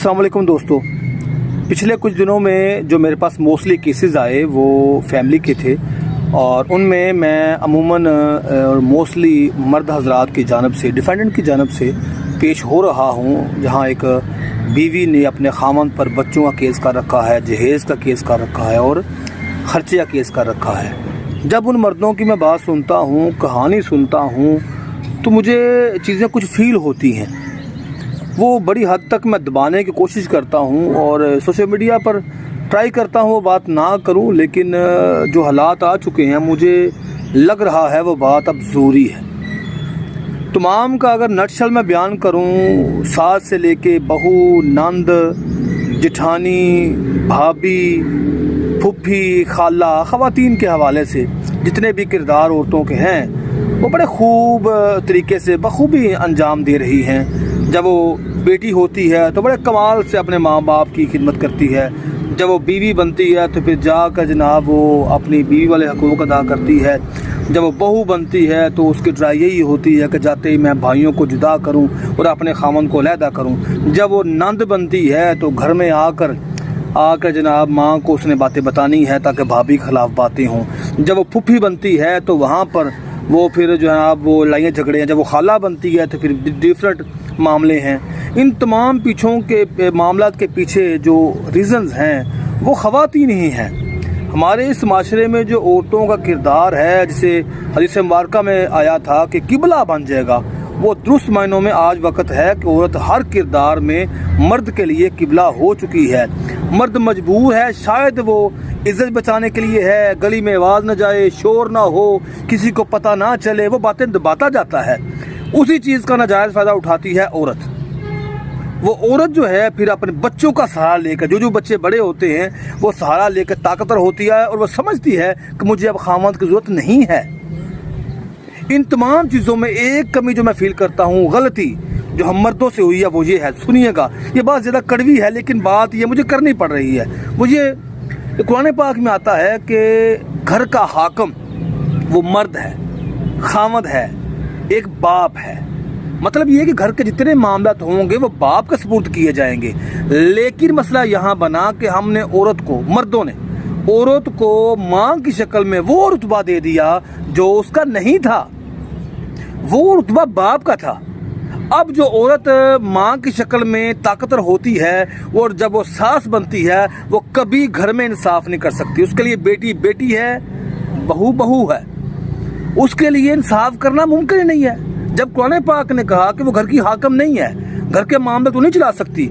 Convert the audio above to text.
अस्सलाम वालेकुम दोस्तों। पिछले कुछ दिनों में जो मेरे पास मोस्टली केसेस आए वो फैमिली के थे और उनमें मैं अमूमन मोस्टली मर्द हजरात की जानब से, डिफेंडेंट की जानब से पेश हो रहा हूँ, जहाँ एक बीवी ने अपने खामन पर बच्चों का केस कर रखा है, जहेज़ का केस कर रखा है और ख़र्चे का केस कर रखा है। जब उन मर्दों की मैं बात सुनता हूँ, कहानी सुनता हूँ, तो मुझे चीज़ें कुछ फ़ील होती हैं। वो बड़ी हद तक मैं दबाने की कोशिश करता हूँ और सोशल मीडिया पर ट्राई करता हूँ वो बात ना करूँ, लेकिन जो हालात आ चुके हैं मुझे लग रहा है वो बात अब ज़रूरी है। तमाम का अगर नटशल में बयान करूँ, सास से लेके बहू, नंद, जिठानी, भाभी, फुफ्फी, खाला, ख़वातीन के हवाले से जितने भी किरदार औरतों के हैं वो बड़े खूब तरीके से बखूबी अंजाम दे रही हैं। जब वो बेटी होती है तो बड़े कमाल से अपने माँ बाप की खिदमत करती है। जब वो बीवी बनती है तो फिर जाकर जनाब वो अपनी बीवी वाले हकूक़ अदा करती है। जब वो बहू बनती है तो उसकी ट्राई यही होती है कि जाते ही मैं भाइयों को जुदा करूं और अपने खामन को अलहदा करूं। जब वो नंद बनती है तो घर में आकर जनाब माँ को उसने बातें बतानी है ताकि भाभी के खिलाफ बातें हों। जब वो फुफ्फी बनती है तो वहाँ पर वो फिर जनाब वो लड़ाइयाँ झगड़े हैं। जब वो खाला बनती है तो फिर डिफरेंट मामले हैं। इन तमाम पीछों के मामलात के पीछे जो रीज़न्स हैं वो ख़वातीन ही हैं। हमारे इस माशरे में जो औरतों का किरदार है, जिसे हदीस मुबारका में आया था कि किबला बन जाएगा, वो दुरुस्त मायनों में आज वक्त है कि औरत हर किरदार में मर्द के लिए किबला हो चुकी है। मर्द मजबूर है, शायद वो इज्जत बचाने के लिए है, गली में आवाज़ न जाए, शोर ना हो, किसी को पता ना चले, वो बातें दबाता जाता है। उसी चीज़ का नाजायज़ फ़ायदा उठाती है औरत। वो औरत जो है फिर अपने बच्चों का सहारा लेकर, जो बच्चे बड़े होते हैं वो सहारा लेकर ताकतवर होती है और वो समझती है कि मुझे अब खामद की ज़रूरत नहीं है। इन तमाम चीज़ों में एक कमी जो मैं फील करता हूँ, गलती जो हम मर्दों से हुई है वो ये है, सुनिएगा, ये बात ज़्यादा कड़वी है लेकिन बात ये मुझे करनी पड़ रही है। मुझे कुरान पाक में आता है कि घर का हाकम वो मर्द है, खामद है, एक बाप है। मतलब ये कि घर के जितने मामलात होंगे वो बाप के सपुर्द किए जाएंगे। लेकिन मसला यहाँ बना कि हमने औरत को, मर्दों ने औरत को माँ की शक्ल में वो रुतबा दे दिया जो उसका नहीं था, वो रुतबा बाप का था। अब जो औरत माँ की शक्ल में ताकतवर होती है और जब वो सास बनती है वो कभी घर में इंसाफ नहीं कर सकती। उसके लिए बेटी बेटी है, बहू बहू है, उसके लिए इंसाफ करना मुमकिन ही नहीं है। जब कुरान पाक ने कहा कि वो घर की हाकम नहीं है, घर के मामले तो नहीं चला सकती,